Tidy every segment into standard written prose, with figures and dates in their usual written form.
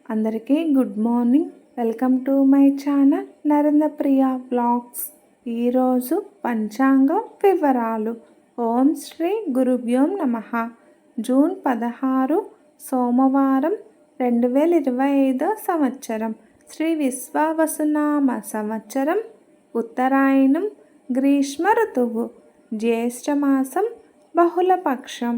అందరికీ good morning. Welcome to my channel Narendrapriya vlogs. ఈరోజు పంచాంగం వివరాలు. ఓం శ్రీ గురుభ్యో నమః. జూన్ 16 సోమవారం 2025 సంవత్సరం. శ్రీ విశ్వావసునామ సంవత్సరం. ఉత్తరాయణం, గ్రీష్మ ఋతువు, జ్యేష్ఠమాసం, బహుళపక్షం.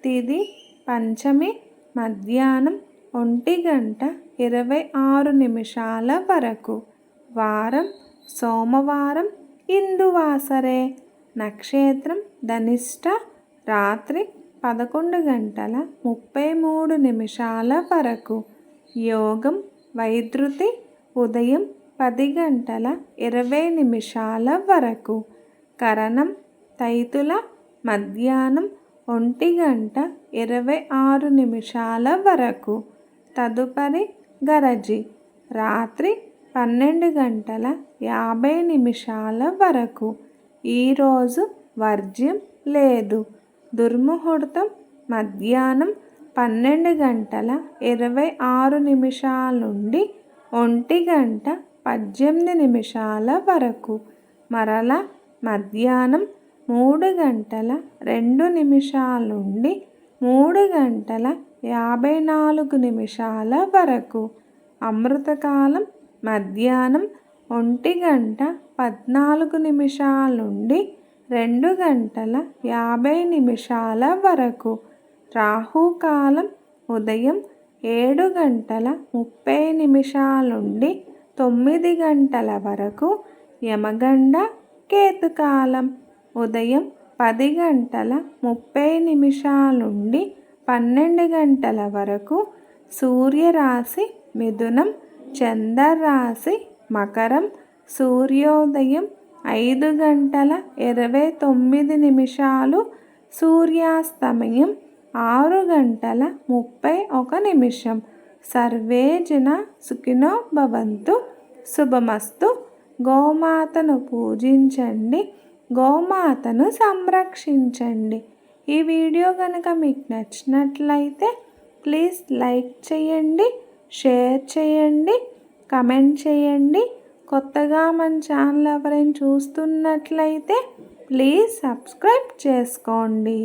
తిథి పంచమి, మధ్యాహ్నం 1:26 వరకు. వారం సోమవారం, ఇందువాసరే. నక్షత్రం ధనిష్ట. రాత్రి 11:33 వరకు. యోగం వైద్యుతి ఉదయం 10:20 వరకు. కరణం తైతుల మధ్యాహ్నం 1:26 వరకు. తదుపరి గరజి రాత్రి 12:50 వరకు. ఈరోజు వర్జ్యం లేదు. దుర్ముహూర్తం మధ్యాహ్నం 12:26 నుండి 1:18 వరకు. మరల మధ్యాహ్నం 3:02 నుండి 3:54 వరకు. అమృతకాలం మధ్యాహ్నం 1:14 నుండి 2:50 వరకు. రాహుకాలం ఉదయం 7:30 నుండి 9 వరకు. యమగండ కేతుకాలం ఉదయం 10:30 నుండి 12 వరకు. సూర్యరాశి మిథునం, చంద్రరాశి మకరం. సూర్యోదయం 5:29, సూర్యాస్తమయం 6:31. సర్వే జన సుఖినో భవంతు. శుభమస్తు. గోమాతను పూజించండి, గోమాతను సంరక్షించండి. ఈ వీడియో కనుక మీకు నచ్చినట్లయితే ప్లీజ్ లైక్ చేయండి, షేర్ చేయండి, కమెంట్ చేయండి. కొత్తగా మన ఛానల్ ఎవరైనా చూస్తున్నట్లయితే ప్లీజ్ సబ్స్క్రైబ్ చేసుకోండి.